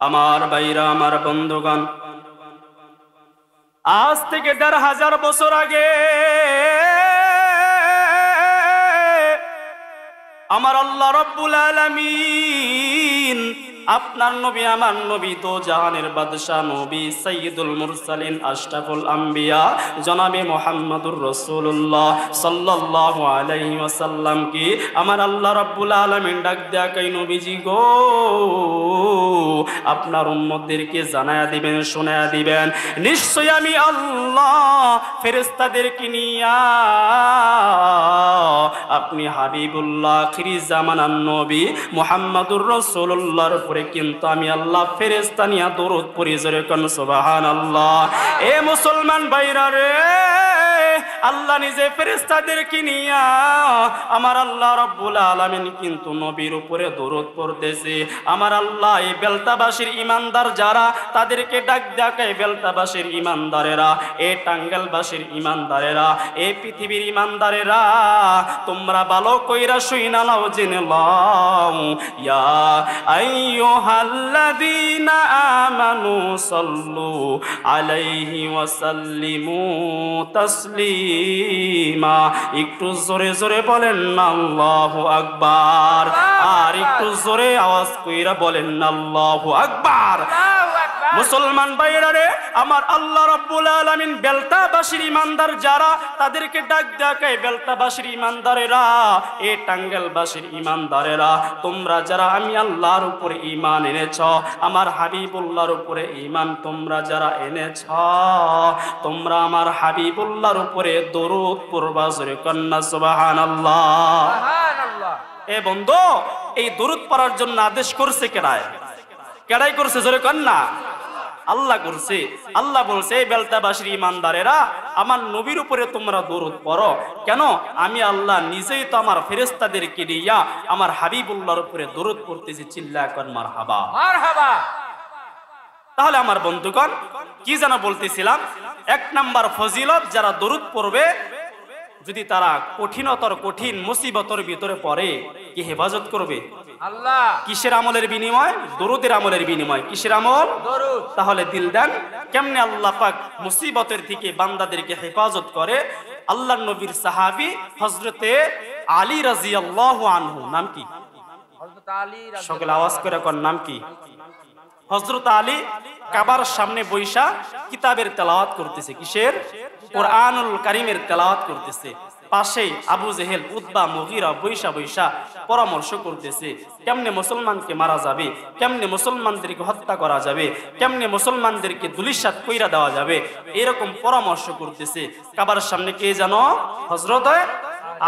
আমার ভাইরা, আমার বন্ধুগণ, আজ থেকে ১৫০০ বছর আগে আমার আল্লাহ রাব্বুল আলামিন আপনার নবী, আমার নবী, দো জাহানের বাদশাহ নবী সাইয়্যিদুল মুরসালিন আশরাফুল আম্বিয়া জনাবে মুহাম্মদুর রাসূলুল্লাহ সাল্লাল্লাহু আলাইহি ওয়াসাল্লাম কি আমার আল্লাহ রাব্বুল আলামিন ডাক দেয়া কই, নবীজি গো, আপনার উম্মতদেরকে জানায়া দিবেন, শোনায়া দিবেন, নিশ্চয় আমি আল্লাহ ফেরেশতাদেরকে নিয়া আপনি হাবিবুল্লাহ আখিরি জামানার নবী মুহাম্মদুর রাসূলুল্লাহর উপরে কিন্তু আমি আল্লাহ ফেরেশতা নিয়া দরুদ পড়ি। জোরে কোন সুবহানাল্লাহ। এ মুসলমান ভাইরা রে, আল্লাহ নিজে ফেরেশতাদেরকে নিয়া আমার আল্লাহ রাব্বুল আলামিন কিন্তু নবীর উপরে দরুদ পড়তেছে। আমার আল্লাহ এই বেলতাবাসীর ইমানদার যারা, তাদেরকে ডাক দেয়, বেলতাবাসীর ইমানদারেরা, এই টাঙ্গাইলবাসীর ইমানদারেরা, এই পৃথিবীর ইমানদারেরা, তোমরা ভালো কইরা শুইনা নাও, জেনে লও, ইয়া আইয়ুহাল্লাযীনা আমানু সাল্লু আলাইহি ওয়া সাল্লিমু তাসলিমা। একটু জোরে জোরে বলেন না আল্লাহু আকবার, আর একটু জোরে আওয়াজ কইরা বলেন না আল্লাহু আকবার। মুসলমান ভাইরা রে, আমার আল্লাহ রাব্বুল আলামিন বেলতাবাসীর ইমানদার যারা, তাদেরকে ডাক দেয়, বেলতাবাসীর ইমানদারেরা, এ টাঙ্গাইলবাসীর ইমানদারেরা, তোমরা যারা আমি আল্লাহর উপরে ঈমান এনেছ, আমার হাবিবুল্লাহর উপরে ঈমান তোমরা যারা এনেছ, তোমরা আমার হাবিবুল্লাহর উপরে দরুদ পড়বা। জোরে কন্না সুবহানাল্লাহ। সুবহানাল্লাহ। এ বন্ধু, এই দরুদ পড়ার জন্য আদেশ করছে কেডায়? কেডাই করছে? জোরে কন্না। আল্লাহ করছে। আল্লাহ বলছে, এই বেলতাবাসীর ইমানদারেরা, আমার নবীর উপরে তোমরা দরুদ পড়ো। কেন? আমি আল্লাহ নিজেই তো আমার ফেরেশতাদেরকে দিয়া আমার হাবিবুল্লাহর উপরে দরুদ পড়তেছি। চিল্লায়া কর মারহাবা, মারহাবা। তাহলে আমার বন্ধুগণ, কি যেন বলতেছিলাম? ১ নাম্বার ফজিলত, যারা দরুদ পড়বে, যদি তারা কঠিনতর কঠিন মুসিবতের ভিতরে পড়ে, কি হেফাজত করবে আল্লাহ। কিসের আমলের বিনিময়? দরুদের আমলের বিনিময়। কিসের আমল? দরুদ। তাহলে দিল দেন, কেমনে আল্লাহ পাক মুসিবতের থেকে বান্দাদেরকে হেফাজত করে? আল্লাহর নবীর সাহাবী হযরতে আলী রাদিয়াল্লাহু আনহু, নাম কি? হযরত আলী। সকলে আওয়াজ করে কোন নাম কি? হযরত আলী কাবার সামনে বৈশা কিতাবের তেলাওয়াত করতেছে। কিসের? কোরআনুল কারীমের তেলাওয়াত করতেছে। পাশে আবু জেহেল, উতবা, মুগীরা বৈশা বৈশা পরামর্শ করতেছে, কেমনে মুসলমানকে মারা যাবে, কেমনে মুসলমানদেরকে হত্যা করা যাবে, কেমনে মুসলমানদেরকে ধুলিসাৎ কইরা দেওয়া যাবে, এরকম পরামর্শ করতেছে। কাবার সামনে কে জানো? হযরত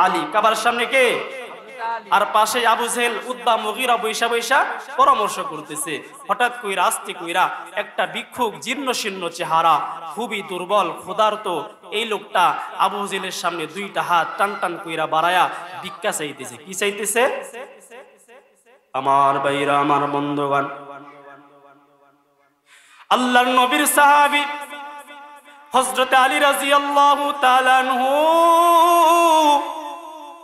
আলী। কাবার সামনে কে? আর পাশে আবু জেহেল, উতবা, মুগীরা বৈশা বৈশা পরামর্শ করতেছে। হঠাৎ কইরা, আস্তে কইরা একটা ভিক্ষুক, জীর্ণ শীর্ণ চেহারা, খুবই দুর্বল, ক্ষুধার্ত, এই লোকটা আবু জেহেলের সামনে 2টা হাত টান টান কইরা বাড়ায়া ভিক্ষা চাইতেছে। কি চাইতেছে? আমার ভাইরা, আমার বন্ধুগণ, আল্লাহর নবীর সাহাবী হযরত আলী রাদিয়াল্লাহু তাআলা আনহু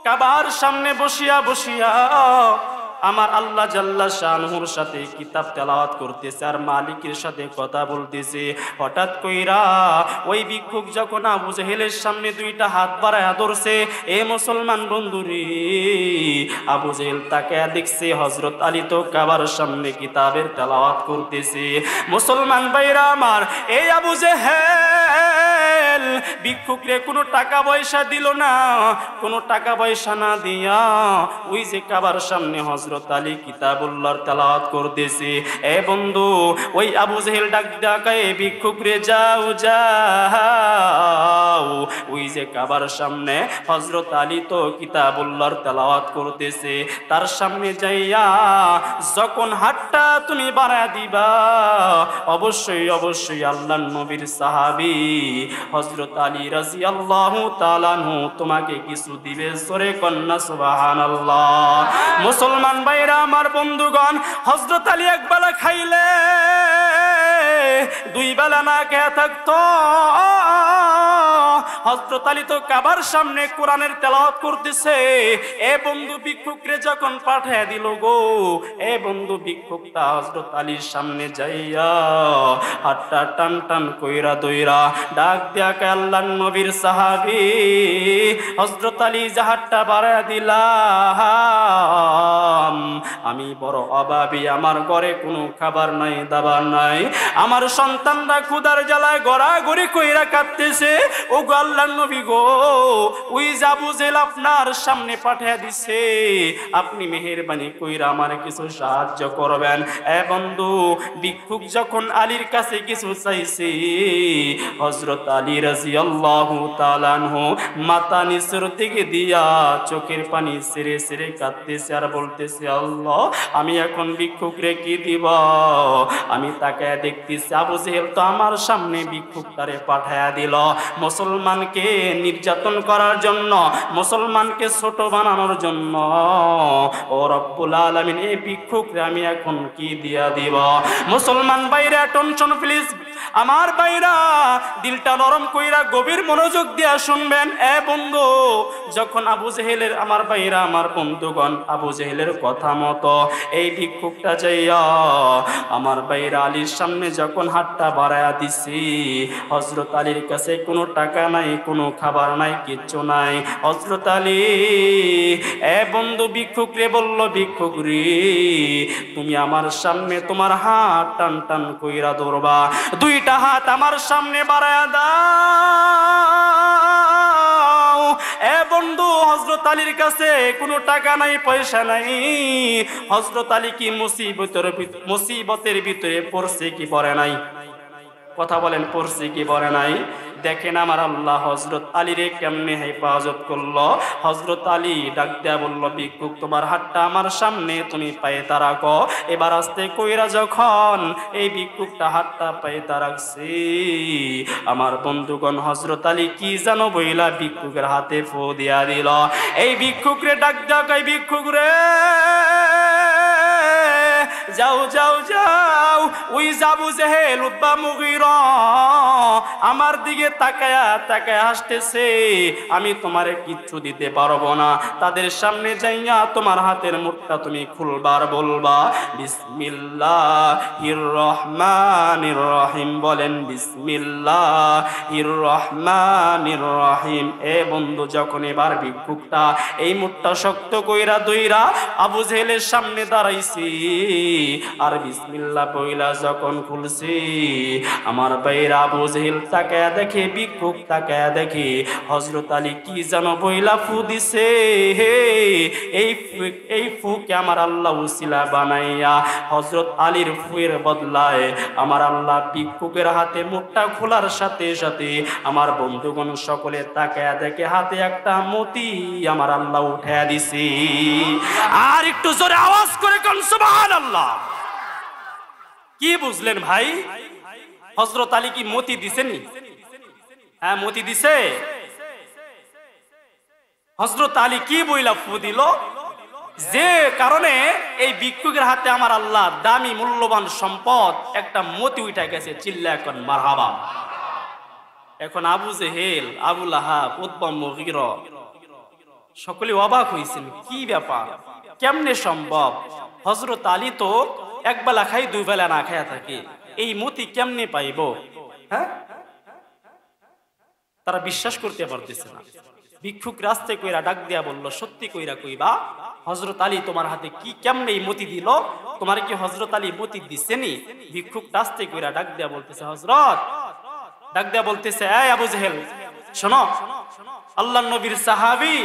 কাবার সামনে বসিয়া বসিয়া আমার আল্লাহ জাল্লা শানুর সাথে কিতাব তেলাওয়াত করতেছে আর মালিকের সাথে কথা বলতেছে। হঠাৎ কইরা ওই ভিক্ষুক যখন আবু জেহেলের সামনে 2টা হাত বাড়ায়া ধরছে, এ মুসলমান বন্ধুরে, আবু জেহেল তাকে দেখছে হযরত আলী তো কাবার সামনে কিতাবের তেলাওয়াত করতেছে। মুসলমান ভাইরা আমার, এই আবু জেহেল ভিক্ষুকরে কোনো টাকা পয়সা দিল না, কোনো টাকা পয়সা না দিয়া ওই যে কাবার সামনে হযরত আলী কিতাবুল্লাহর তেলাওয়াত করতেছে। এ বন্ধু, ওই আবু জেহেল ডাক ডাকায়, ভিক্ষুকরে যাও যাও, ওই যে কাবার সামনে হযরত আলী তো কিতাবুল্লাহর তেলাওয়াত করতেছে, তার সামনে যাইয়া যখন হাতটা তুমি বাড়ায় দিবা, অবশ্যই অবশ্যই আল্লাহর নবীর সাহাবী হযরত আলী রাদিয়াল্লাহু তাআলা আনহু তোমাকে কিছু দিবে। জোরে কন্না সুবহানাল্লাহ। মুসলমান ভাইরা, আমার বন্ধুগণ, হযরত আলী একবেলা খাইলে দুই বেলা না খেয়ে থাকতো। হযরত আলী তো কাবার সামনে কোরআনের তেলাওয়াত করতেছে। এ বন্ধু ভিক্ষুকরে যখন পাঠিয়ে দিল গো, এ বন্ধু ভিক্ষুকটা হযরত আলীর সামনে যাইয়া হাতটা টান টান কইরা দইরা ডাক দিয়া কে আল্লাহর নবীর সাহাবী হযরত আলী জাহাতটা বাড়ায়া দিলাম, আমি বড় অভাবী, আমার ঘরে কোনো খাবার নাই দাবার নাই, আমার সন্তানরা ক্ষুধার জ্বালায় গড়াগড়ি কইরা কাঁদতেছে। ও গো আল্লাহর নবী গো, ওই আবু জেহেল আপনার সামনে পাঠিয়ে দিছে, আপনি মেহেরবানি কইরা আমার কিছু সাহায্য করবেন। এ বন্ধু ভিক্ষুক যখন আলীর কাছে কিছু চাইছে, হযরত আলী রাদিয়াল্লাহু তাআলা আনহু মাথা নিচের দিকে দিয়া চোখের পানি ছেড়ে ছেড়ে কাঁদতেছে আর বলতেছে, আল্লাহ আমি এখন ভিক্ষুকরে কি দিব? আমি তাকে দেখতেছি আবু জেহেল তো আমার সামনে ভিক্ষুকটারে পাঠায়া দিল মুসলমানকে নির্যাতন করার জন্য, মুসলমানকে ছোট বানানোর জন্য। ও রব্বুল আলামিন, এই ভিক্ষুকরে আমি এখন কি দিয়া দিব? মুসলমান ভাইরা টেনশন প্লিজ, আমার ভাইরা দিলটা নরম কইরা গভীর মনোযোগ দিয়া শুনবেন। এ বন্ধু যখন আবু জেহেলের, আমার ভাইরা আমার বন্ধুগণ, আবু জেহেলের কথা মতো এই ভিক্ষুকটা যাইয়া আমার ভাইরা আলীর সামনে যখন হাতটা বাড়ায়া দিছি, হযরত আলীর কাছে কোনো টাকা নাই, কোনো খাবার নাই, কিচ্ছু নাই। হযরত আলী এ বন্ধু ভিক্ষুক রে বলল, ভিক্ষুক রে তুমি আমার সামনে তোমার হাত টান টান কইরা ধরবা, দুইটা হাত আমার সামনে বাড়ায়া দাও। এ বন্ধু হযরত আলীর কাছে কোনো টাকা নাই, পয়সা নাই। হযরত আলী কি মুসিবতের ভিতরে পড়ছে কি পড়ে নাই? কথা বলেন, পড়ছে কি পড়ে নাই? দেখেন আমার আল্লাহ হযরত আলীরে কেমনে হেফাজত করলো। হযরত আলী ডাক দেয়া বলল, ভিক্ষুক তোমার হাতটা আমার সামনে তুমি পায়েতা রাখো। এবার আস্তে কইরা যখন এই ভিক্ষুকটা হাতটা পায়েতা রাখছে, আমার বন্ধুগণ হযরত আলী কি জানো বইলা ভিক্ষুকের হাতে ফু দিয়া দিল। এই ভিক্ষুকরে ডাক দেয়া কই, ভিক্ষুক রে যাও যাও যাও, ওই আবু জেহেল উতবা মুগীরা আমার দিকে তাকায়া তাকায়া হাসতেছে, আমি তোমারে কিচ্ছু দিতে পারবো না। তাদের সামনে যাইয়া তোমার হাতের মুঠটা তুমি খুলবার বলবা বিসমিল্লাহির রহমানির রহিম, বলেন বিসমিল্লাহির রহমানির রহিম। এ বন্ধু যখন এবার ভিক্ষুকটা এই মুঠটা শক্ত কইরা দইরা আবু জেহেলের সামনে দাঁড়াইছি আর বিসমিল্লাহ বইলা যখন খুলছি, আমার ভাইরা আবু জেহেল তাকায়া দেখে, ভিক্ষুক তাকায়া দেখে হযরত আলী কি জানো বইলা ফু দিছে। এই ফুকে আমার আল্লাহ উসিলা বানাইয়া হযরত আলীর ফুয়ের বদলায় আমার আল্লাহ ভিক্ষুকের হাতে মুঠটা খোলার সাথে সাথে আমার বন্ধুগণ সকলে তাকায়া দেখে হাতে একটা মতি আমার আল্লাহ উঠায়া দিছে। আর একটু জোরে আওয়াজ করে কোন সুবহানাল্লাহ। কি বুঝলেন ভাই? হযরত আলী কি মতি দিছেনি? হ্যাঁ মতি দিছে। হযরত আলী কি বইলা ফু দিল? যে কারণে এই ভিক্ষুকের হাতে আমার আল্লাহ দামি মূল্যবান সম্পদ একটা মতি উঠা গেছে। চিল্লা এখন মারহাবা। এখন আবু জেহেল, আবু লাহাব, উতবা মুগীরা সকলে অবাক হইছেন, কি ব্যাপার, কেমনে সম্ভব? হযরত আলী তো এক বেলা খাই দুই বেলা না খায়া থাকে, এই মতি কেমনে পাইব? হ্যাঁ, তারা বিশ্বাস করতে পারতেছে না। ভিক্ষুক রাস্তে কইরা ডাক দিয়া বলল, সত্যি কইরা কইবা হযরত আলী তোমার হাতে কি কেমনে এই মতি দিল? তোমার কি হযরত আলী মতি দিছেনি? ভিক্ষুক রাস্তে কইরা ডাক দিয়া বলতেছে, হযরত ডাক দিয়া বলতেছে, এই আবু জেহেল শোনো, আল্লাহর নবীর সাহাবী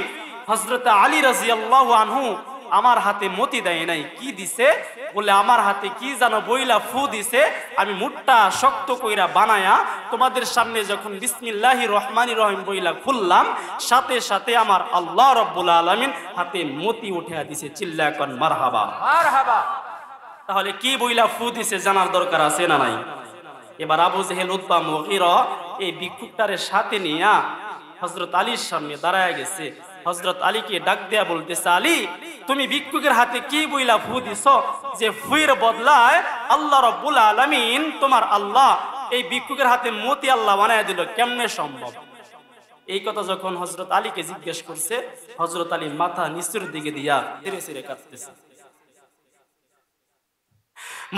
হযরত আলী রাদিয়াল্লাহু আনহু আমার হাতে মতি দেয় নাই। কি দিছে বলে, আমার হাতে কি জানো বইলা ফু দিছে। আমি মুঠটা শক্ত কইরা বানায়া তোমাদের সামনে যখন বিসমিল্লাহির রহমানির রহিম বইলা খুললাম, সাথে সাথে আমার আল্লাহ রাব্বুল আলামিন হাতে মতি উঠিয়া দিছে। চিল্লা কোন মারহাবা মারহাবা। তাহলে কি বইলা ফু দিছে জানার দরকার আছে না নাই? এবার আবু জেহেল, উতবা মুগীরা এই ভিক্ষুকটারে সাথে নিয়া হযরত আলীর সামনে দাঁড়ায় গেছে। হযরত আলীকে ডাক দেয়া বলতেছে, আলী তুমি ভিক্ষুকের হাতে কি বইলা ফু দিছো যে ফুয়ের বদলায় আল্লাহ রাব্বুল আলামিন তোমার আল্লাহ এই ভিক্ষুকের হাতে মতি আল্লাহ বানায় দিল, কেমনে সম্ভব? এই কথা যখন হযরত আলীকে জিজ্ঞেস করছে, হযরত আলী মাথা নিচের দিকে দিয়া ধীরে ধীরে কাঁদতেছে।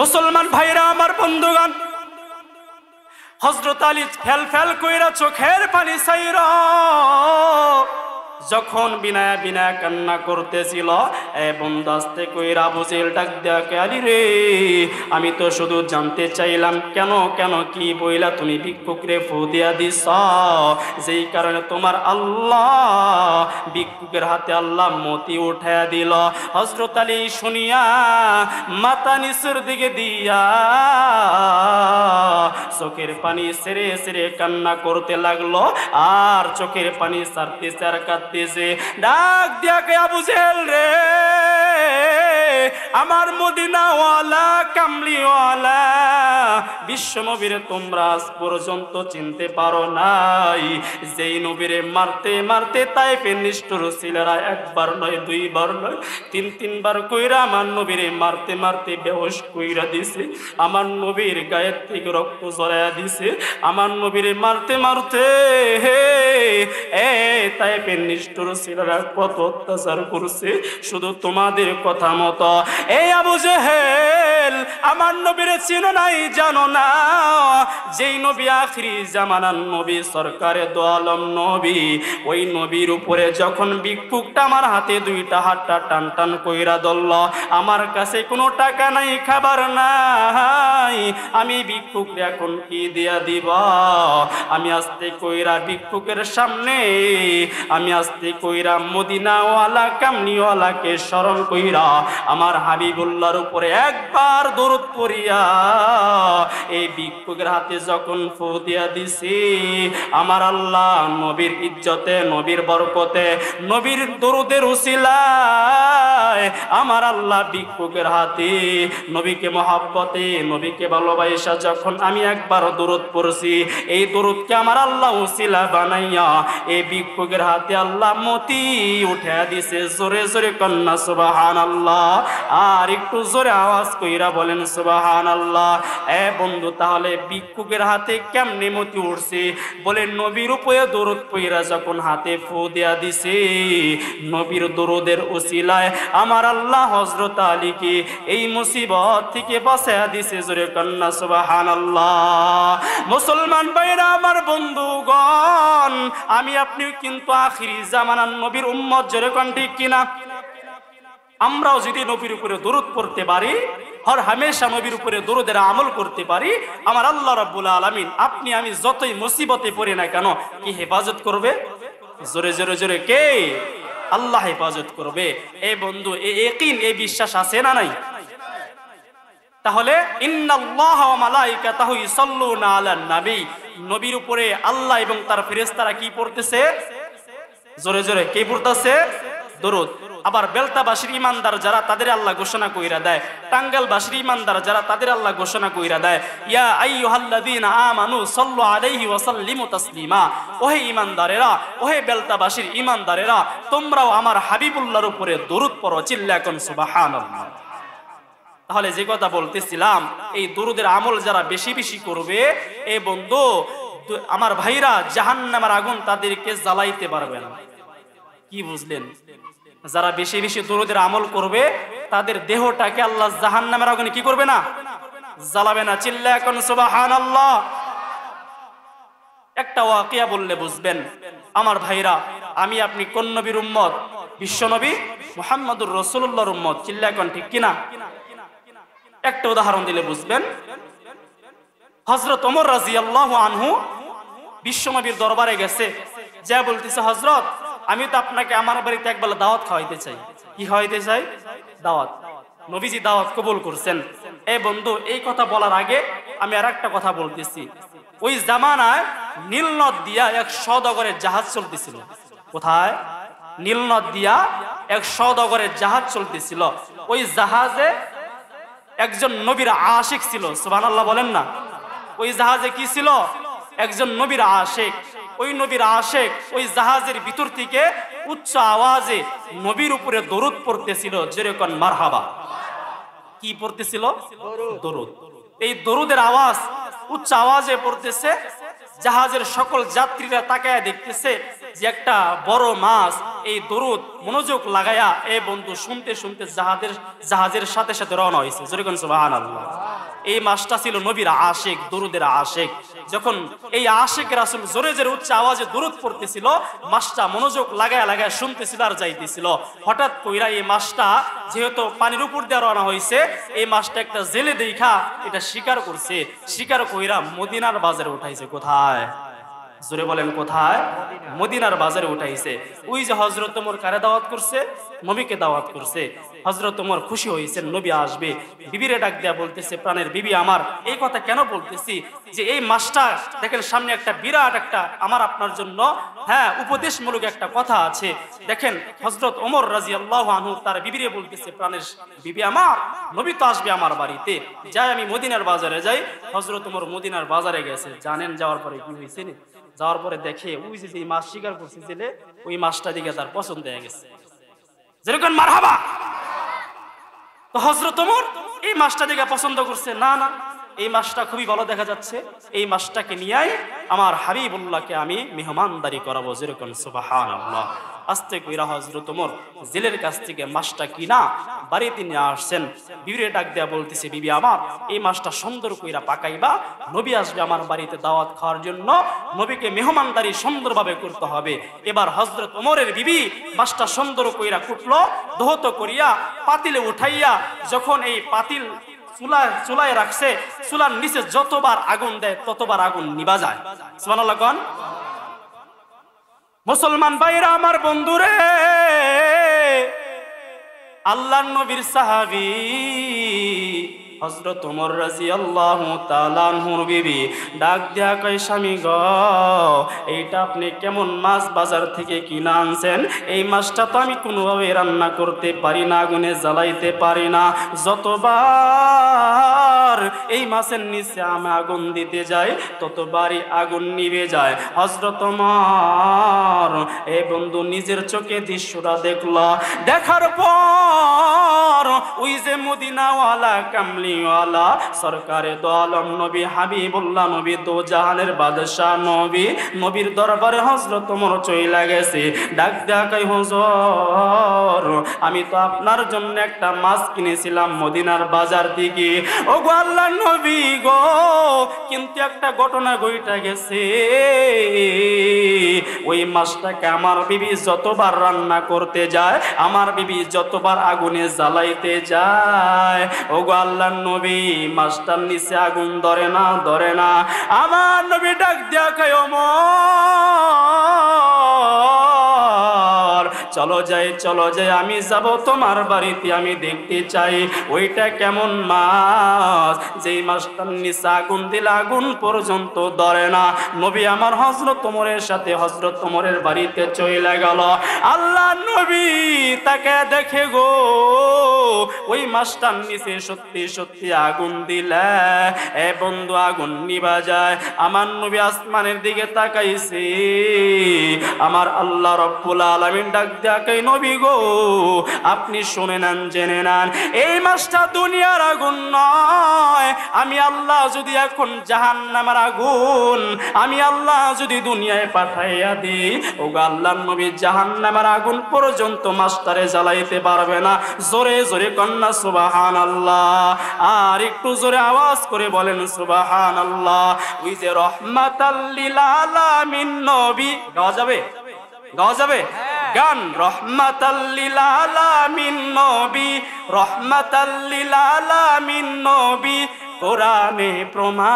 মুসলমান ভাইরা আমার, বন্ধুগণ, হযরত আলী ফেল ফেল কইরা চোখের পানি ছাইরা যখন বিনায়া বিনায়া কান্না করতেছিল, এ বন্ধু আস্তে কইরা আবু জেহেল ডাক দেয়া, আলী রে, আমি তো শুধু জানতে চাইলাম কেন কেন কি বইলা তুমি ভিক্ষুকরে ফু দিয়া দিছ, যেই কারণে তোমার আল্লাহ ভিক্ষুকের হাতে আল্লাহ মতি উঠায়া দিল। হযরত আলী শুনিয়া মাথা নিচের দিকে দিয়া চোখের পানি ছেড়ে ছেড়ে কান্না করতে লাগলো, আর চোখের পানি ছাড়তেছে আর কাঁদতেছে। ডাক দিয়া কে, আবু জেহেল রে, আমার মদিনাওয়ালা কামলিওয়ালা বিশ্ব নবীরে তোমরা আজ পর্যন্ত চিনতে পারো নাই, যেই নবীরে মারতে মারতে তাইফের নিষ্ঠুর ছেলেরা একবার নয়, দুইবার নয়, তিনবার কইরা আমার নবীরে মারতে মারতে বেহুশ কইরা দিছে, আমার নবীর গায়ের থেকে রক্ত ঝরায়া দিছে, আমার নবীরে মারতে মারতে তাইফের নিষ্ঠুর ছেলেরা কত অত্যাচার করছে, শুধু তোমাদের কথা মতো। এই আবু জেহেল, আমার নবীরে চিনো নাই, জানো না, যেই নবী আখিরি জামানার নবী, সরকারে দো আলম নবী, ওই নবীর উপরে যখন ভিক্ষুকটা আমার হাতে দুইটা হাতটা টান টান কইরা ধরল, আমার কাছে কোনো টাকা নাই, খাবার নাই, আমি ভিক্ষুকরে এখন কি দিয়া দিব? আমি আস্তে কইরা ভিক্ষুকের সামনে আমি আস্তে কইরা মদিনাওয়ালা কামনিওয়ালাকে স্মরণ কইরা আমার হাবিবুল্লাহর উপরে একবার দরুদ পড়িয়া এই ভিক্ষুকের হাতে যখন ফু দিয়া দিছি, আমার আল্লাহ নবীর ইজ্জতে, নবীর বরকতে, নবীর দরুদের উসিলায় আমার আল্লাহ ভিক্ষুকের হাতে নবীকে মহব্বতে, নবীকে ভালোবাসা যখন আমি একবার দরুদ পড়ছি, এই দরুদকে আমার আল্লাহ উসিলা বানাইয়া এই ভিক্ষুকের হাতে আল্লাহ মতি উঠা দিছে। জোরে জোরে কন্যা সুবহানাল্লাহ, আর একটু জোরে আওয়াজ কইরা বলেন সুবহানাল্লাহ। এ বন্ধু, তাহলে ভিক্ষুকের হাতে কেমনে মতি উঠছে? বলে নবীর উপরে দরুদ পইরা যখন হাতে ফু দিয়া দিছে, নবীর দরুদের উসিলায় আমার আল্লাহ হযরত আলীকে এই মুসিবত থেকে বাঁচায়া দিছে। জোরে কন্যা সুবহানাল্লাহ। মুসলমান ভাইরা আমার, বন্ধুগণ, আমি আপনিও কিন্তু আখিরি জামানার নবীর উম্মত। জোরে কোন ঠিক কিনা? আমরাও যদি নবীর উপরে দরুদ পড়তে পারি, হর হামেশা নবীর উপরে দরুদের আমল করতে পারি, আমার আল্লাহ রাব্বুল আলামিন আপনি আমি যতই মুসিবতে পড়ি না কেন, কি হেফাজত করবে? জোরে জোরে জোরে কে? আল্লাহ হেফাজত করবে। এই বন্ধু, এই ইয়াকিন, এই বিশ্বাস আছে না নাই? তাহলে ইন্নাল্লাহা ওয়া মালাইকাতাহু ইউসাল্লুনা আলান নবী, নবীর উপরে আল্লাহ এবং তার ফেরেশতারা কি পড়তেছে? জোরে জোরে কে পড়তেছে? দরুদ। আবার বেলতাবাসীর ইমানদার যারা, তাদের আল্লাহ ঘোষণা কইরা দেয়, টাঙ্গাইলবাসীর ইমানদার যারা, তাদের আল্লাহ ঘোষণা কইরা দেয়, ইয়া আইয়ুহাল্লাযীনা আমানু সাল্লু আলাইহি ওয়া সাল্লিমু তাসলিমা। ওহে ইমানদারেরা, ওহে বেলতাবাসীর ইমানদারেরা, তোমরাও আমার হাবিবুল্লাহর উপরে দরুদ পড়ো, চিল্লা কোন সুবহানাল্লাহ। তাহলে যে কথা বলতেছিলাম, এই দরুদের আমল যারা বেশি বেশি করবে, এ বন্ধু আমার ভাইরা, জাহান্নামের আগুন তাদেরকে জ্বালাইতে পারবে না। কি বুঝলেন? যারা বেশি বেশি দরুদের আমল করবে, তাদের দেহটাকে আল্লাহ জাহান্নামের আগুনে কি করবে না? জ্বালাবে না। চিল্লা কোন সুবহানাল্লাহ। একটা ওয়াকিয়া বললে বুঝবেন আমার ভাইরা, আমি আপনি কোন নবীর উম্মত? বিশ্ব নবী মুহাম্মদুর রাসূলুল্লাহর উম্মত। চিল্লা কোন ঠিক কিনা? একটা উদাহরণ দিলে বুঝবেন। হযরত ওমর রাদিয়াল্লাহু আনহু বিশ্ব নবীর দরবারে গেছে, যা বলতেছে, হযরত, আমি তো আপনাকে আমার বাড়িতে একবেলা দাওয়াত খাওয়াইতে চাই। কি খাওয়াইতে চাই? দাওয়াত। নবীজি দাওয়াত কবুল করছেন। এ বন্ধু, এই কথা বলার আগে আমি আর একটা কথা বলতেছি। ওই জামানায় নীলনদ দিয়া এক সওদাগরের জাহাজ চলতেছিল। কোথায়? নীলনদ দিয়া এক সওদাগরের জাহাজ চলতেছিল। ওই জাহাজে একজন নবীর আশিক ছিল। সুবহানাল্লাহ বলেন না। ওই জাহাজে কি ছিল? একজন নবীর আশিক। ওই নবীর আশিক ওই জাহাজের ভিতর থেকে উচ্চ আওয়াজে নবীর উপরে দরুদ পড়তেছিল। যেরকম মারহাবা। কি পড়তেছিল? দরুদ। এই দরুদের আওয়াজ উচ্চ আওয়াজে পড়তেছে। জাহাজের সকল যাত্রীরা তাকায়া দেখতেছে যে একটা বড় মাছ এই দরুদ মনোযোগ লাগায়া এ বন্ধু শুনতে শুনতে জাহাজের সাথে সাথে রওনা হয়েছে। যেরকম সুবহানাল্লাহ। এই মাছটা ছিল নবীর আশিক, দরুদের আশিক। যখন এই আশিক রাসূল জোরে জোরে উচ্চ আওয়াজে দরুদ পড়তেছিল, মাছটা মনোযোগ লাগায়া লাগায়া শুনতেছিল আর যাইতেছিল। হঠাৎ কইরা এই মাছটা যেহেতু পানির উপর দিয়ে রওনা হয়েছে, এই মাছটা একটা জেলে দেখা এটা শিকার করছে। শিকার কইরা মদিনার বাজারে উঠাইছে। কোথায়? জোরে বলেন কোথায়? মদিনার বাজারে উঠাইছে। ওই যে হযরত ওমর কারে দাওয়াত করছে? নবীকে দাওয়াত করছে। হযরত ওমর খুশি হয়েছেন নবী আসবে। বিবিরে ডাক দেয়া বলতেছে, প্রাণের বিবি আমার, এই কথা কেন বলতেছি যে এই মাসটা দেখেন সামনে একটা বিরাট একটা আমার আপনার জন্য উপদেশমূলক একটা কথা আছে। দেখেন হযরত ওমর রাদিয়াল্লাহু আনহু তার বিবিরে বলতেছে, প্রাণের বিবি আমার, নবী তো আসবে আমার বাড়িতে, যাই আমি মদিনার বাজারে যাই। হযরত ওমর মদিনার বাজারে গেছে। জানেন যাওয়ার পরে কি হয়েছে? যাওয়ার পরে দেখে ওই যে মাছ শিকার করছে জেলে, ওই মাছটা দিকে তার পছন্দ হয়ে গেছে। যেরকম মারহাবা। তো হযরত ওমর এই মাছটা দিকে পছন্দ করছে। না না, এই মাছটা খুবই ভালো দেখা যাচ্ছে, এই মাছটাকে নিয়েই আমার হাবিবুল্লাহকে আমি মেহমানদারি করাবো। যেরকম সুবহানাল্লাহ। আস্তে কইরা হযরত ওমর জেলের কাছ থেকে মাছটা কিনা বাড়িতে নিয়ে আসছেন। বিবিরে ডাক দেয়া বলতেছে, বিবি আমার, এই মাছটা সুন্দর কইরা পাকাইবা, নবী আসবে আমার বাড়িতে দাওয়াত খাওয়ার জন্য, নবীকে মেহমানদারি সুন্দরভাবে করতে হবে। এবার হযরত ওমরের বিবি মাছটা সুন্দর কইরা কুটলো, দহত করিয়া পাতিলে উঠাইয়া যখন এই পাতিল চুলায় রাখছে, চুলার নিচে যতবার আগুন দেয় ততবার আগুন নিভা যায়। সুবহানাল্লাহ কোন? মুসলমান ভাইরা আমার, বন্ধুরে, আল্লাহর নবীর সাহাবী হযরত ওমর রাদিয়াল্লাহু তাআলা আনহুর বিবি ডাক দেয়া কয়, স্বামী গো, এইটা আপনি কেমন মাছ বাজার থেকে কিনে আনছেন? এই মাছটা তো আমি কোনোভাবে রান্না করতে পারি না, আগুনে জ্বালাইতে পারি না। যতবার এই মাছের নিচে আমি আগুন দিতে যাই ততবারই আগুন নিভে যায়। হযরত ওমর এই বন্ধু নিজের চোখে দৃশ্যটা দেখলো। দেখার পর ওই যে মদিনাওয়ালা কামলিওয়ালা সরকারে দো আলম নবী হাবিবুল্লাহ নবী, দো জাহানের বাদশাহ নবী, নবীর দরবারে হযরত ওমর চইলা গেছে। ডাক দেয়া কই, হুজুর, আমি তো আপনার জন্য একটা মাছ কিনেছিলাম মদিনার বাজার থেকে। ও গো আল্লাহর নবী গো, কিন্তু একটা ঘটনা ঘইটা গেছে। ওই মাছটাকে আমার বিবি যতবার রান্না করতে যায়, আমার বিবি যতবার আগুনে জ্বালাইতে যায়, ও গো আল্লাহর নবী, মাছটার নিচে আগুন ধরে না, ধরে না। আমার নবী ডাক দেয়া কয়, ওমর, চলো যাই, চলো যাই, আমি যাব তোমার বাড়িতে, আমি দেখতে চাই ওইটা কেমন মাছ, যেই মাছটার নিচে আগুন দিলে আগুন পর্যন্ত ধরে না। নবী আমার হযরত ওমরের সাথে হযরত ওমরের বাড়িতে চলে গেল। আল্লাহ নবী তাকে দেখে গো, ওই মাছটার নিচে সত্যি সত্যি আগুন দিলে এ বন্ধু আগুন নিভা যায়। আমার নবী আসমানের দিকে তাকাইছে। আমার আল্লাহ রব্বুল আলামিন ডাক দেয়া কই, নবী গো, আপনি শুনে নেন, জেনে নেন, এই মাছটা দুনিয়ার আগুন নয়। আমি আল্লাহ যদি এখন জাহান্নামের আগুন আমি আল্লাহ যদি দুনিয়ায় পাঠাইয়া দিই, ও গো আল্লাহর নবী, জাহান্নামের আগুন পর্যন্ত মাছটারে জ্বালাইতে পারবে না। জোরে জোরে কন্যা সুবহানাল্লাহ। আর একটু জোরে আওয়াজ করে বলেন সুবহানাল্লাহ। ওই যে রহমাতাল লিল আলামিন নবী, গাওয়া যাবে? গাওয়া যাবে গান? রহমাতাল লিল আলামিন নবী, রহমাতাল লিল আলামিন নবী, কোরআনে প্রমাণ,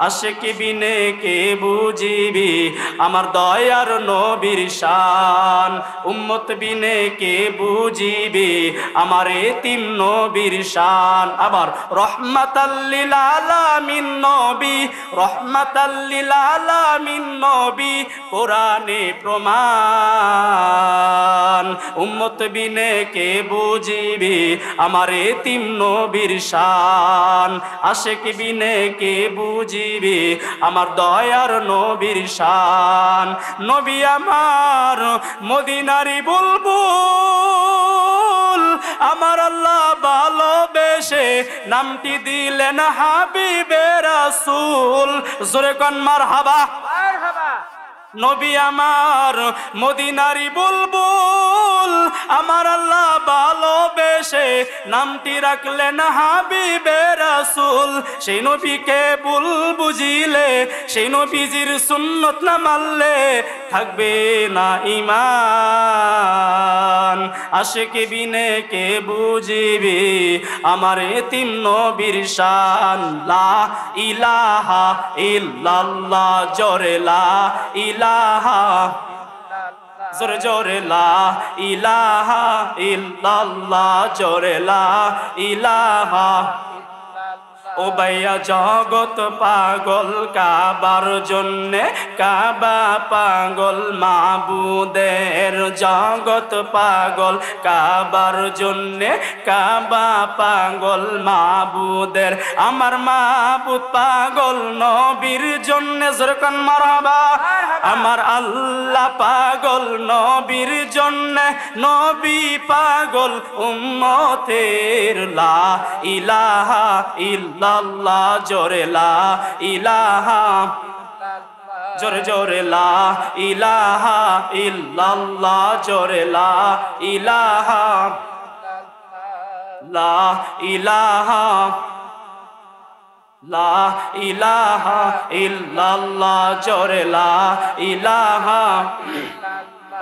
আশিক বিনে কে বুঝিবি আমার দয়ার নবীর শান, উম্মত বিনে কে বুঝিবি আমার এতিম নবীর শান। আবার রহমাতাল লিল আলামিন নবী, রহমাতাল লিল আলামিন নবী, কোরআনে প্রমাণ, উম্মত বিনে কে বুঝিবি আমার এতিম নবীর শান, আশিক বিনে কে বুঝিবি আমার দয়ার নবীর শান। নবী আমার মদিনারি বুলবুল, আমার আল্লাহ ভালোবেসে নামটি দিলেন হাবিবে রাসূল। জোরে কোন মারহাবা। নবী আমার মদিনারি বুলবুল, আমার আল্লাহ ভালোবেসে নামটি রাখলেন হাবিবে রাসূল। সেই নবীকে ভুল বুঝিলে, সেই নবীজির সুন্নত না মানলে থাকবে না ঈমান। আশিক বিনে কে বুঝিবে আমার এতিম নবীর শান। লা ইলাহা ইল্লাল্লাহ, জোরে লা ইলাহা, জোরে জোরে লা ইলাহা ইল্লাল্লাহ, জোরে লা ইলাহা। ও ভাইয়া জগৎ পাগল কাবার জন্যে, কাবা পাগল মাবুদের। জগৎ পাগল কাবার জন্যে, কাবা পাগল মাবুদের। আমার মাবুদ পাগল নবীর জন্যে। যেরকম মারহাবা। আমার আল্লাহ পাগল নবীর জন্যে, নবী পাগল উম্মতের। লা ইলাহা ইল্লাল্লাহ, জোরে লা ইলাহা, জোরে জোরে লা ইলাহা ইল্লাল্লাহ, জোরে লা ইলাহা, লা ইলাহা, লা ইলাহা ইল্লাল্লাহ, জোরে লা ইলাহা।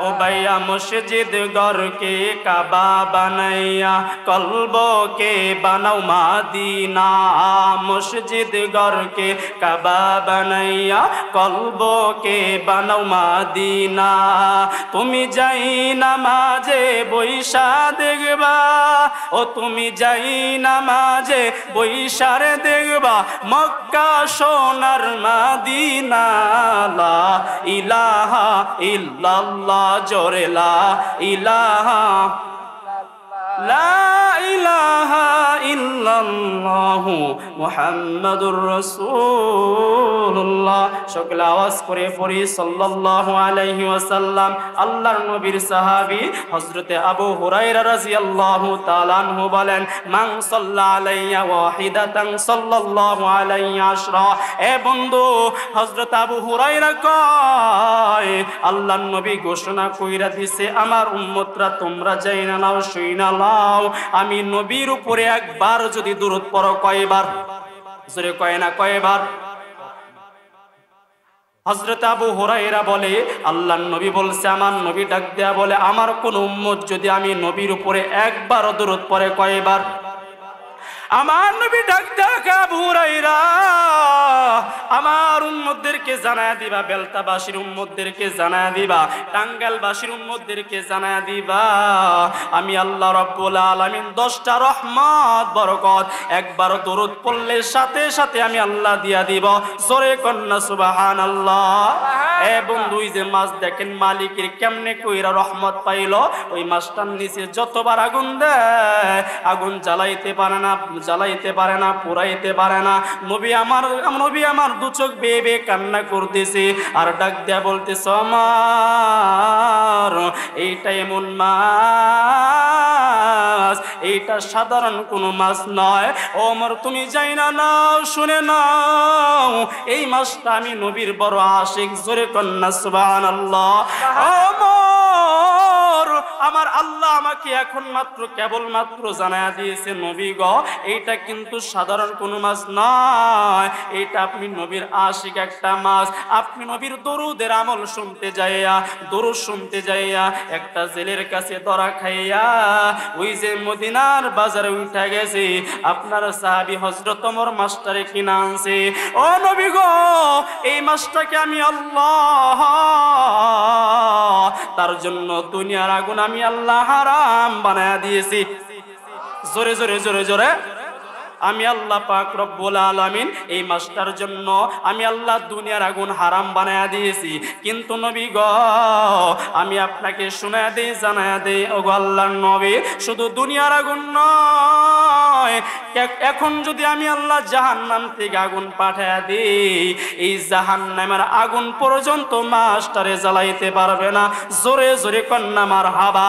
ও ভাইয়া মসজিদ ঘরকে কাবা বানাইয়া, কলবকে বানাও মাদিনা। মসজিদ ঘরকে কাবা বানাইয়া, কলবকে বানাও মাদিনা। তুমি যাই নামাজে বৈশা দেখবা, ও তুমি যাই নামাজে বৈশারে দেখবা মক্কা সোনার মাদিনা। লা ইলাহা ইল্লাল্লাহ, জোরে লা ইলাহা, লা ইলাহা ইল্লাল্লাহু মুহাম্মাদুর রাসূলুল্লাহ। সকলে আওয়াজ করে পড়ি সাল্লাল্লাহু আলাইহি ওয়াসাল্লাম। আল্লাহর নবীর সাহাবী হযরতে আবু হুরায়রা রাদিয়াল্লাহু তাআলা আনহু বলেন, মান সাল্লা আলাইয়া ওয়াহিদাতান সাল্লাল্লাহু আলাইহি আশরা। এ বন্ধু, হযরত আবু হুরায়রা কয় আল্লাহর নবী ঘোষণা কইরা দিছে, আমার উম্মতরা তোমরা যাইনা নাও, শুইনা নাও, আমি নবীর উপরে একবার যদি দুরূদ পড়ো, কয়বার? জোরে কয় না, কয়বার? হযরত আবু হুরায়রা বলে আল্লাহর নবী বলছে, আমার নবী ডাক দেয়া বলে, আমার কোন উম্মত যদি আমি নবীর উপরে একবার দুরূদ পড়ে, কয়বার? আমার নবী ডাক দেয়া, আবু হুরায়রা আমার উম্মতদেরকে জানায়া দিবা, বেলতাবাসীর উম্মতদেরকে জানায়া দিবা, টাঙ্গাইলবাসীর উম্মতদেরকে জানায়া দিবা, আমি আল্লাহ রাব্বুল আলামিন 10টা রহমত বরকত একবার দরুদ পড়লে সাথে সাথে আমি আল্লাহ দিয়া দিব। জোরে কন্না সুবহানাল্লাহ। এ বন্ধু, যে মাছ দেখেন মালিকের কেমনে কইরা রহমত পাইলো, ওই মাছটার নিচে যতবার আগুন দেয় আগুন জ্বালাইতে পারে না, জ্বালাইতে পারে না, পুরাইতে পারে না। নবী আমার দু চোখ বেয়ে বেয়ে কান্না করতেছে আর ডাক দেয়া বলতেছে, আমার এইটা এমন মাছ, এইটা সাধারণ কোনো মাছ নয়। ও আমার তুমি যাই না নাও, শুনে নাও, এই মাছটা আমি নবীর বড় আশিক। জোরে কন্না সুবহানাল্লাহ। আমার আল্লাহ আমাকে এখন মাত্র কেবল মাত্র জানায়া দিয়েছে, নবী গো এইটা কিন্তু সাধারণ কোনো মাছ নয়, এটা আপনি নবীর আশিক একটা মাছ। আপনি নবীর দরুদের আমল শুনতে যাইয়া, দরুদ শুনতে যাইয়া একটা জেলের কাছে ধরা খাইয়া ওই যে মদিনার বাজারে উঠা গেছে, আপনার সাহাবী হযরত ওমর মাছটারে কিনা আনছে। ও নবী গো, এই মাছটাকে আমি আল্লাহ তার জন্য দুনিয়ার আগুন আমি আল্লাহ হারাম বানায়া দিয়েছি। জোরে জোরে জোরে জোরে, আমি আল্লাহ পাক রব্বুল আলামিন এই মাসটার জন্য আমি আল্লাহ দুনিয়ার আগুন হারাম বানায়া দিয়েছি। কিন্তু নবী গো, আমি আপনাকে শোনায়া দেই, জানায়া দেই, ও গো আল্লাহর নবী, শুধু দুনিয়ার আগুন নয়, নয়। এখন যদি আমি আল্লাহ জাহান্নাম থেকে আগুন পাঠায়া দিই, এই জাহান্নামের আগুন পর্যন্ত মাস্টারে জ্বালাইতে পারবে না। জোরে জোরে কন্যা মারহাবা।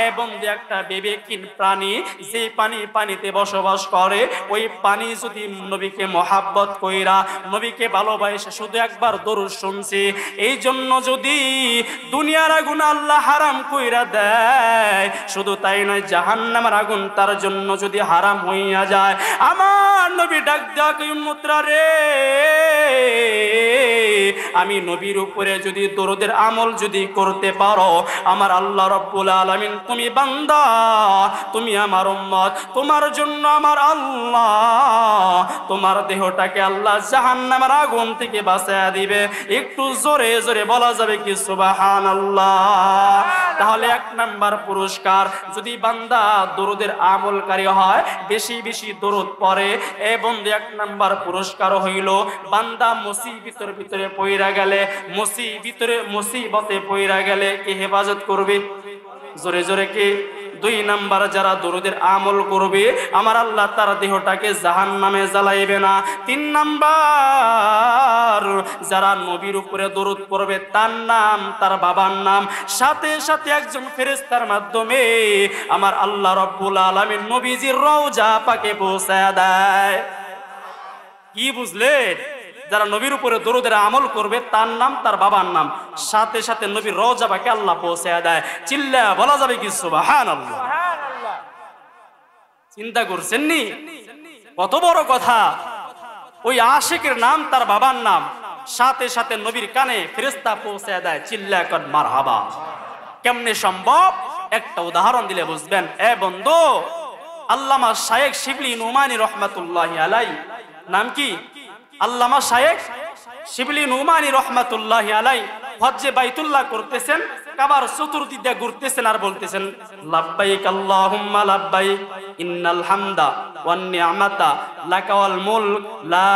এবং একটা বিবেকহীন প্রাণী যে পানিতে বসবাস করে, ওই পানি যদি নবীকে মহাব্বত কইরা, নবীকে ভালোবাসে, শুধু একবার দরুদ শুনছে, এই জন্য যদি দুনিয়ার আগুন আল্লাহ হারাম কইরা দেয়, শুধু তাই নয়, জাহান্নামের আগুন তার জন্য যদি হারাম হইয়া যায়, আমার নবী ডাক দেয়া কই উম্মতরা রে, আমি নবীর উপরে যদি দরুদের আমল যদি করতে পারো, আমার আল্লাহ রাব্বুল আলামিন, তুমি বান্দা, তুমি আমার উম্মত, তোমার জন্য আমার আল্লাহ তোমার দেহটাকে আল্লাহ জাহান্নামের আগুন থেকে বাঁচায়া দিবে। একটু জোরে জোরে বলা যাবে কি সুবহানাল্লাহ? তাহলে 1 নাম্বার পুরস্কার, যদি বান্দা দরুদের আমলকারী হয়, বেশি বেশি দরুদ পড়ে, এবং 1 নাম্বার পুরস্কার হইল বান্দা মুসিবতের ভিতরে পইরা গেলে, মুসিবতে পইরা গেলে কে হেফাজত করবে? জোরে জোরে কে? 2 নাম্বার, যারা দরুদের আমল করবে, আমার আল্লাহ তার দেহটাকে জাহান্নামে জ্বালাইবে না। 3 নাম্বার, যারা নবীর উপরে দরুদ পড়বে, তার নাম, তার বাবার নাম, সাথে সাথে একজন ফেরেশতার মাধ্যমে আমার আল্লাহ রাব্বুল আলামিন নবীজির রওজা পাকে পৌঁছায় দেয়। কি বুঝলেন? যারা নবীর উপরে দরুদের আমল করবে, তার নাম, তার বাবার নাম, সাথে সাথে নবীর রওজা পাকে আল্লাহ পৌঁছায় দেয়। চিল্লা বলা যাবে কি সুবহানাল্লাহ? চিন্তা করছেন নি কত বড় কথা? ওই আশিকের নাম, তার বাবার নাম, সাথে সাথে নবীর কানে ফেরেশতা পৌঁছায় দেয়। চিল্লা কর মারহাবা। কেমনে সম্ভব? একটা উদাহরণ দিলে বুঝবেন। বন্ধু, আল্লামা শায়েখ শিবলি নুমানী রহমাতুল্লাহি আলাইহি, নাম কি? আল্লামা শায়েখ শিবলি নুমানী রহমাতুল্লাহি আলাইহি হজ্জে বাইতুল্লাহ করতেছেন, কাবার চতুর্দিক দিয়ে ঘুরতেছেন আর বলতেছেন, লাব্বাইক আল্লাহুম্মা লাব্বাইক, ইন্নাল হামদা ওয়ান নি'মাতা লাকা ওয়াল মুলক লা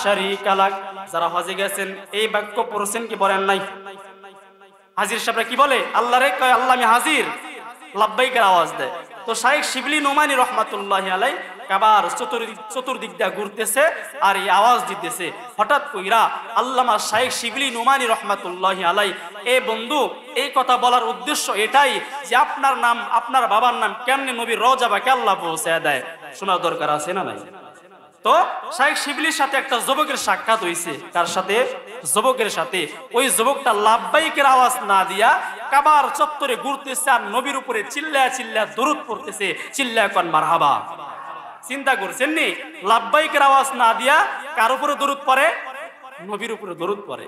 শারীকা লাক। যারা হজে গেছেন এই বাক্য পড়ছেন কি পড়েন নাই? হাজির সাহেবরা কি বলে? আল্লাহ রে কয়, আল্লাহ আমি হাজির, লাব্বাইকের আওয়াজ দেয়। তো শায়েখ শিবলি নুমানী রহমাতুল্লাহি আলাইহি কাবার চতুর্দিক দিয়ে ঘুরতেছে আর এই আওয়াজ দিতেছে। হঠাৎ কইরা আল্লামা শায়েখ শিবলি নুমানী রহমাতুল্লাহি আলাইহি, বন্ধু, এই কথা বলার উদ্দেশ্য এটাই যে আপনার নাম, আপনার বাবার নাম কেমনে নবীর রওজা পাকে আল্লাহ পৌঁছায় দেয়, শোনার দরকার আছে না নাই? তো শায়েখ শিবলির সাথে একটা যুবকের সাক্ষাৎ হইছে। কার সাথে? যুবকের সাথে। ওই যুবকটা লাব্বাইকের আওয়াজ না দিয়া কাবার চত্বরে ঘুরতেছে আর নবীর উপরে চিল্লা চিল্লা দরুদ পড়তেছে। চিল্লা কোন মারহাবা। চিন্তা করছেন নি? লাব্বাইকের আওয়াজ না দিয়া কার উপরে দরুদ পড়ে? নবীর উপরে দরুদ পড়ে।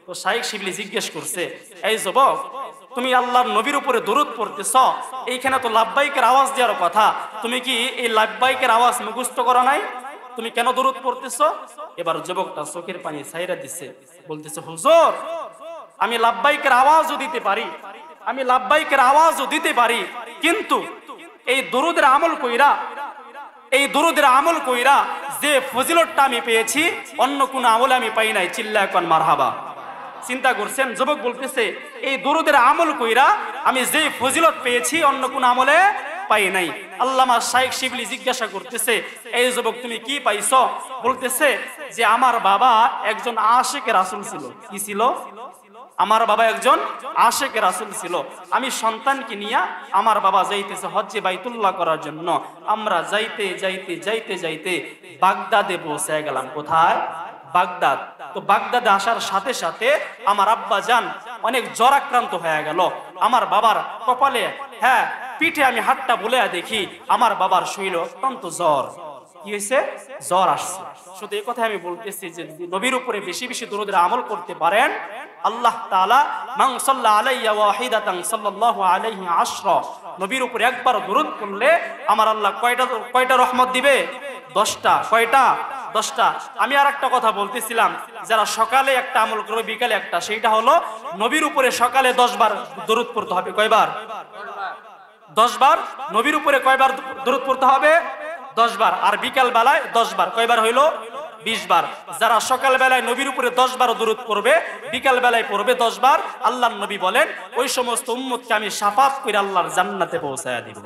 তো শায়েখ শিবলি জিজ্ঞেস করছে, এই যুবক, তুমি আল্লাহর নবীর উপরে দরুদ পড়তেছ, এইখানে তো লাব্বাইকের আওয়াজ দেওয়ার কথা, তুমি কি এই লাব্বাইকের আওয়াজ মুখস্থ করো নাই? তুমি কেন দরুদ পড়তেছ? এবার যুবকটা চোখের পানি ছাইরা দিছে, বলতেছে, হুজুর, আমি লাব্বাইকের আওয়াজও দিতে পারি, আমি লাব্বাইকের আওয়াজও দিতে পারি, কিন্তু এই দরুদের আমল কইরা, এই দরুদের আমল কইরা যে ফজিলতটা আমি পেয়েছি, অন্য কোন আমলে আমি পাই নাই। চিল্লা কোন মারহাবা। চিন্তা করছেন? যুবক বলতেছে, এই দরুদের আমল কইরা আমি যে ফজিলত পেয়েছি, অন্য কোন আমলে পাই নাই। আল্লামা শায়েখ শিবলি জিজ্ঞাসা করতেছে, এই যুবক, তুমি কি পাইছো? বলতেছে যে আমার বাবা একজন আশিকে রাসূল ছিল। কি ছিল? আমার বাবা একজন আশিকে রাসূল ছিল। আমি সন্তানকে নিয়ে আমার বাবা যাইতেছে হজ্জে বাইতুল্লাহ করার জন্য। আমরা যাইতে যাইতে যাইতে যাইতে বাগদাদে পৌঁছে গেলাম। কোথায়? বাগদাদ। তো বাগদাদে আসার সাথে সাথে আমার আব্বা জান অনেক জ্বর আক্রান্ত হয়ে গেল। আমার বাবার কপালে, পিঠে আমি হাতটা বুলে দেখি আমার বাবার শরীরে অত্যন্ত জ্বর। কি হয়েছে? জ্বর আসছে। শুধু এই কথা আমি বলতেছি যে নবীর উপরে বেশি বেশি দরুদের আমল করতে পারেন, আল্লাহ তাআলা মান সাল্লা আলাইয়া ওয়াহিদাতান সাল্লাল্লাহু আলাইহি আশরা, নবীর উপরে একবার দরুদ পড়লে আমার আল্লাহ কয়টা রহমত দিবে? 10টা। কয়টা? 10টা। আমি আর একটা কথা বলতেছিলাম, যারা সকালে একটা আমল করবে, বিকালে একটা, সেইটা হলো নবীর উপরে সকালে 10 বার দরুদ পড়তে হবে। কয়বার? 10 বার। নবীর উপরে কয়বার দরুদ পড়তে হবে? 10 বার। আর বিকাল বেলায় 10 বার। কয়বার হইলো? 20 বার। যারা সকাল বেলায় নবীর উপরে 10 বার দরুদ পড়বে, বিকাল বেলায় পড়বে 10 বার, আল্লাহর নবী বলেন ওই সমস্ত উম্মতকে আমি শাফাত করে আল্লাহর জান্নাতে পৌঁছায়া দিব।